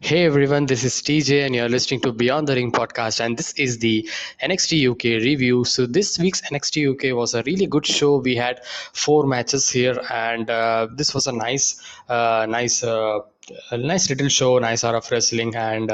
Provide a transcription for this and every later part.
Hey everyone, this is TJ, and you're listening to Beyond the Ring podcast. And this is the NXT UK review. So, this week's NXT UK was a really good show. We had four matches here, and this was a nice little show, nice hour of wrestling. And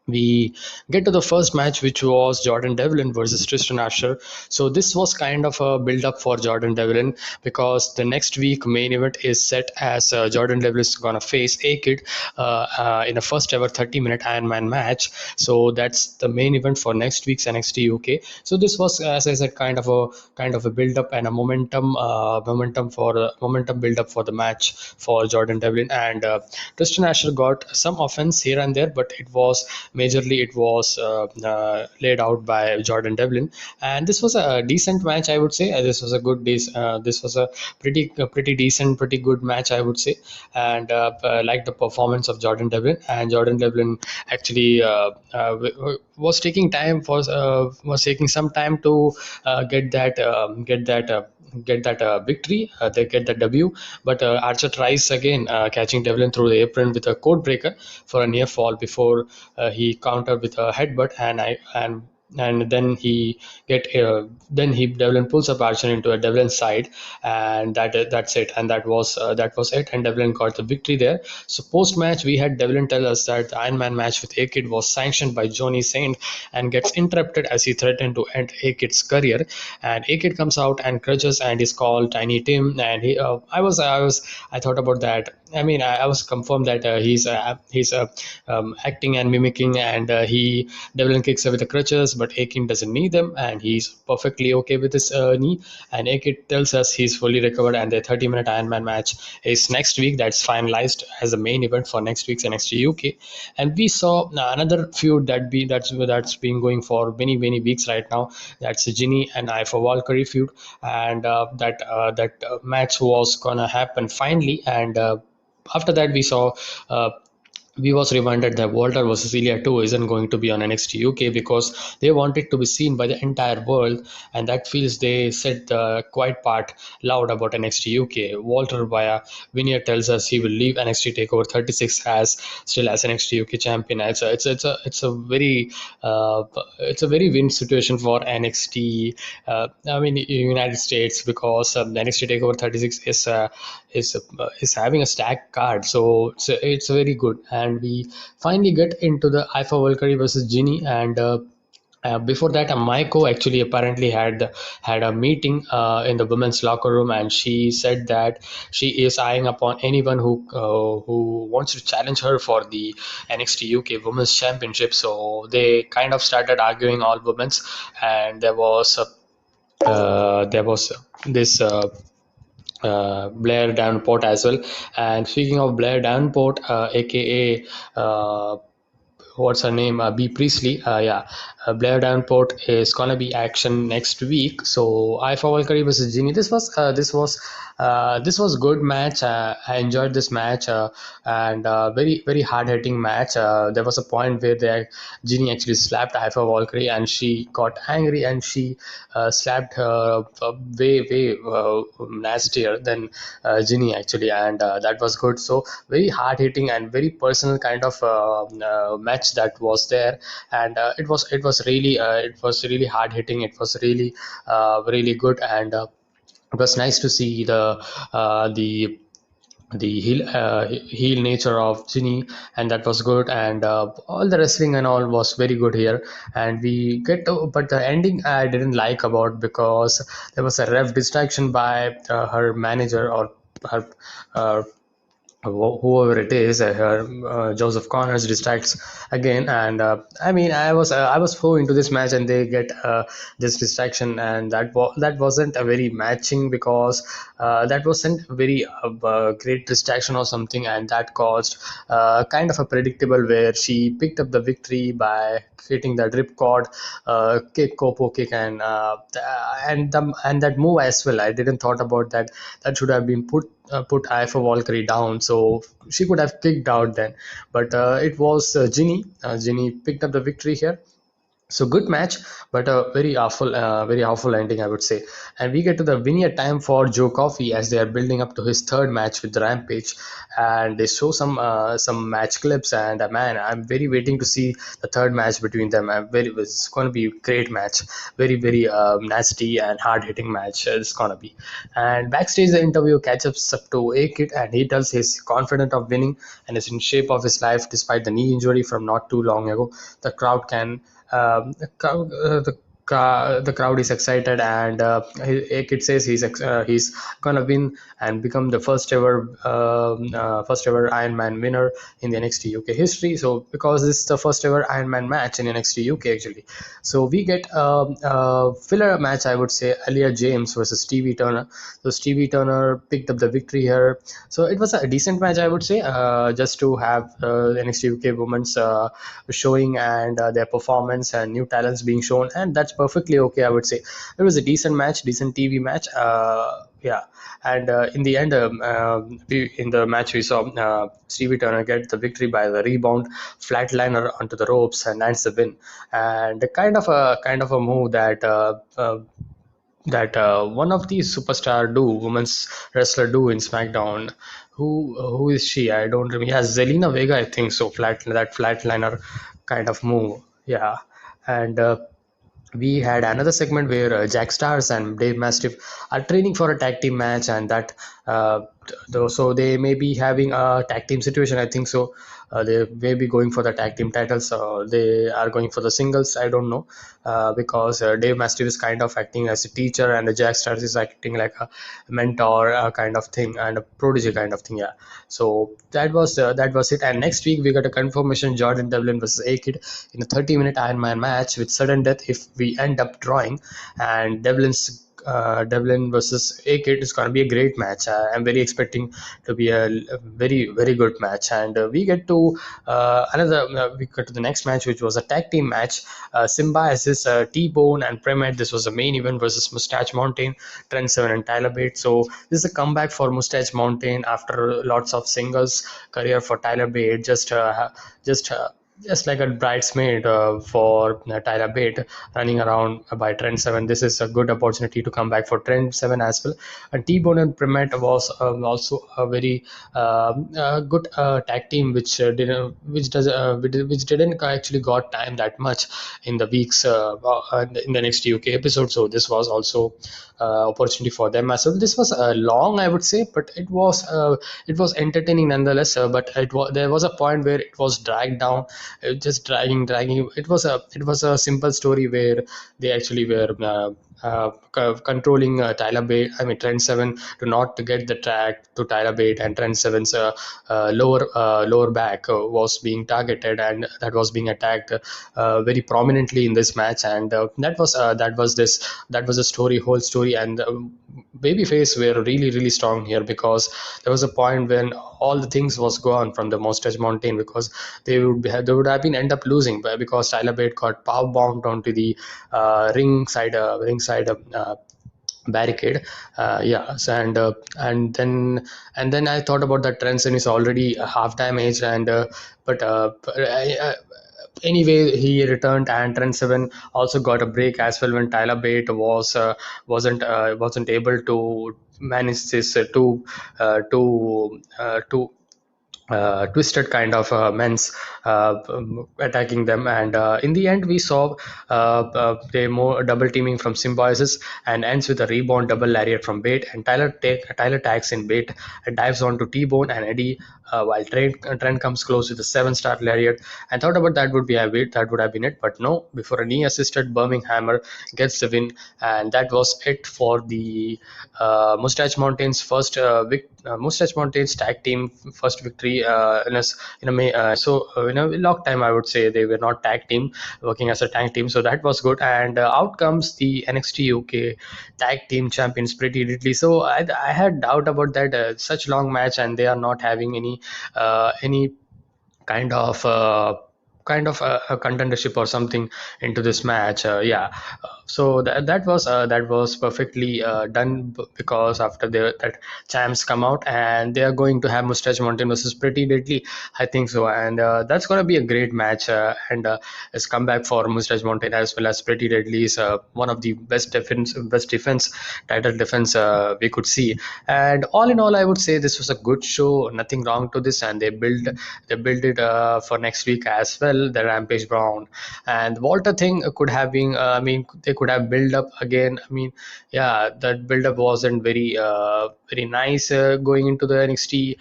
we get to the first match, which was Jordan Devlin versus Tristan Asher. So this was kind of a build up for Jordan Devlin, because the next week main event is set as Jordan Devlin is gonna face A Kid in a first ever 30-minute Iron Man match. So that's the main event for next week's NXT UK. So this was, as I said, kind of a build up and a momentum build up for the match for Jordan Devlin. And Tristan Asher got some offense here and there, but it was laid out by Jordan Devlin, and this was a decent match, I would say. This was a pretty decent, pretty good match, I would say. And like the performance of Jordan Devlin, and Jordan Devlin actually was taking some time to get that victory. They get the W, but Archer tries again, catching Devlin through the apron with a code breaker for a near fall before he countered with a headbutt, and then he Devlin pulls up Archer into a Devlin's side, and that's it, and that was it, and Devlin got the victory there. So post match, we had Devlin tell us that the Iron Man match with A Kid was sanctioned by Johnny Saint, and gets interrupted as he threatened to end A Kid's career. And A Kid comes out and crutches and is called Tiny Tim, and I thought about that. I mean, I was confirmed that he's acting and mimicking, and he Devlin kicks her with the crutches, but Akin doesn't need them, and he's perfectly okay with his knee. And Akin tells us he's fully recovered, and the 30-minute Iron Man match is next week. That's finalized as the main event for next week's NXT UK. And we saw another feud that's been going for many weeks right now. That's the Ginny and I for Valkyrie feud, and that match was gonna happen finally. And after that, uh, we was reminded that Walter versus Ilya 2 isn't going to be on NXT UK, because they want it to be seen by the entire world, and that feels they said the quiet part loud about NXT UK. Walter via Vineyard tells us he will leave NXT Takeover 36 as NXT UK champion. It's a very win situation for NXT. I mean, United States, because the NXT Takeover 36 is having a stacked card, so it's very good. And we finally get into the Ifa Valkyrie versus Ginny. And before that, Maiko actually apparently had a meeting in the women's locker room, and she said that she is eyeing upon anyone who wants to challenge her for the NXT UK Women's Championship. So they kind of started arguing, all women's, and there was this. Blair Davenport as well. And speaking of Blair Davenport, aka what's her name, B Priestley, Blair Davenport is gonna be action next week. So I for Valkyrie versus Ginny, this was good match. I enjoyed this match, and very hard hitting match. There was a point where Ginny actually slapped I for Valkyrie, and she got angry, and she slapped her way nastier than Ginny actually. And that was good. So very hard hitting and very personal kind of match that was there. And it was really hard hitting. It was really good. And it was nice to see the heel nature of Ginny, and that was good. And all the wrestling and all was very good here. And we get to, but the ending I didn't like about, because there was a ref distraction by her manager, or her whoever it is. Joseph Connors distracts again. And I mean, I was so into this match, and they get this distraction, and that wasn't a very matching, because that wasn't very great distraction or something, and that caused kind of a predictable, where she picked up the victory by hitting the ripcord kick, Kopo kick. And and that move as well, I didn't thought about that. That should have been put I for Valkyrie down, so she could have kicked out then. But it was Ginny. Ginny picked up the victory here. So good match, but a very awful ending, I would say. And we get to the Vineyard time for Joe Coffey as they are building up to his third match with Rampage, and they show some match clips. And man, I'm very waiting to see the third match between them. It's going to be a great match, very nasty and hard hitting match. It's gonna be. And backstage, the interview catches up to A Kid, and he tells he's confident of winning and is in shape of his life despite the knee injury from not too long ago. The crowd can the crowd is excited, and A Kid says he's gonna win and become the first ever Iron Man winner in the NXT UK history. So because this is the first ever Iron Man match in NXT UK actually, so we get a filler match, I would say, Alia James versus Stevie Turner. So Stevie Turner picked up the victory here. So it was a decent match, I would say, just to have NXT UK women's showing and their performance and new talents being shown, and that's perfectly okay, I would say. It was a decent match, decent TV match. Yeah, and in the end, in the match we saw Stevie Turner get the victory by the rebound flatliner onto the ropes and lands the win, and kind of a move that one of these superstar do, women's wrestler do in SmackDown. Who is she? I don't remember. Yeah, Zelina Vega, I think so. That flatliner kind of move. Yeah, and we had another segment where Jack Stars and Dave Mastiff are training for a tag team match, and that so they may be having a tag team situation. I think so. They may be going for the tag team titles. They are going for the singles. I don't know because Dave Mastiff is kind of acting as a teacher, and the Jack Stars is acting like a mentor kind of thing and a protege kind of thing. Yeah. So that was it. And next week we got a confirmation: Jordan Devlin versus A Kid in a 30-minute Iron Man match with sudden death if we end up drawing. And Devlin versus A Kid is going to be a great match. I'm very expecting to be a very good match. And we got to the next match, which was a tag team match. Symbiosis, T-Bone and Premed. This was the main event versus Moustache Mountain, Trent Seven and Tyler Bate. So this is a comeback for Moustache Mountain after lots of singles career for Tyler Bate. Just just like a bridesmaid for Tyler Bate running around by Trent Seven. This is a good opportunity to come back for Trent Seven as well. And T-Bone and Primet was also a very good tag team, which didn't actually got time that much in the weeks in the next UK episode. So this was also opportunity for them as well. This was long, I would say, but it was entertaining nonetheless. But there was a point where it was dragged down, just dragging. It was a simple story where they actually were controlling Tyler Bate, I mean Trent Seven, to not to get the track to Tyler Bate, and Trent Seven's lower back was being targeted, and that was being attacked very prominently in this match. And that was a story, whole story. And babyface were really strong here, because there was a point when all the things was gone from the Mustache Mountain, because they would have been end up losing, because Tyler Bate got power bombed onto the ringside barricade. And then I thought about that Trenson is already half damaged, and anyway he returned, and Trent Seven also got a break as well when Tyler Bate wasn't able to manage this two twisted kind of men's attacking them. And in the end we saw they more double teaming from Symbiosis, and ends with a rebound double lariat from Bate, and Tyler tags in Bate and dives on to T-Bone and Eddie, while Trent comes close with a 7-star lariat. And thought about that would have been it, but no, before a knee assisted Birmingham gets the win. And that was it for the Mustache Mountains tag team first victory in a long time, I would say. They were not tag team, working as a tag team, so that was good. And out comes the NXT UK tag team champions Pretty Deadly. So I had doubt about that, such long match, and they are not having any kind of kind of a contendership or something into this match. Yeah, so that was perfectly done because after that champs come out and they are going to have Mustache Mountain versus Pretty Deadly, I think so, and that's going to be a great match. And As comeback for Mustache Mountain as well as Pretty Deadly is one of the best defense title defense we could see. And all in all, I would say this was a good show. Nothing wrong to this, and they build it for next week as well. The Rampage Brown and Walter thing could have been. I mean, they could have built up again. I mean, yeah, that build up wasn't very nice going into the NXT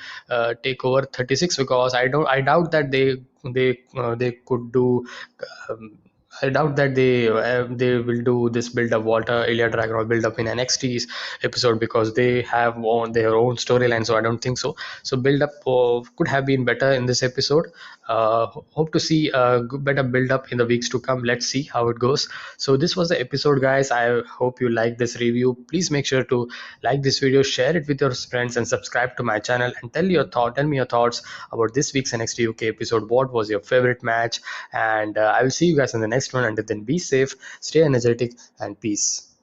takeover 36, because I doubt that they could do. Um, I doubt that they will do this build up Walter Ilya Dragon or build up in NXT's episode, because they have their own storyline. So I don't think so. So build up could have been better in this episode. Hope to see a better build up in the weeks to come. Let's see how it goes. So this was the episode, guys. I hope you like this review. Please make sure to like this video, share it with your friends, and subscribe to my channel. And tell me your thoughts about this week's NXT UK episode. What was your favorite match? And I will see you guys in the next one. Until then, be safe, stay energetic, and peace.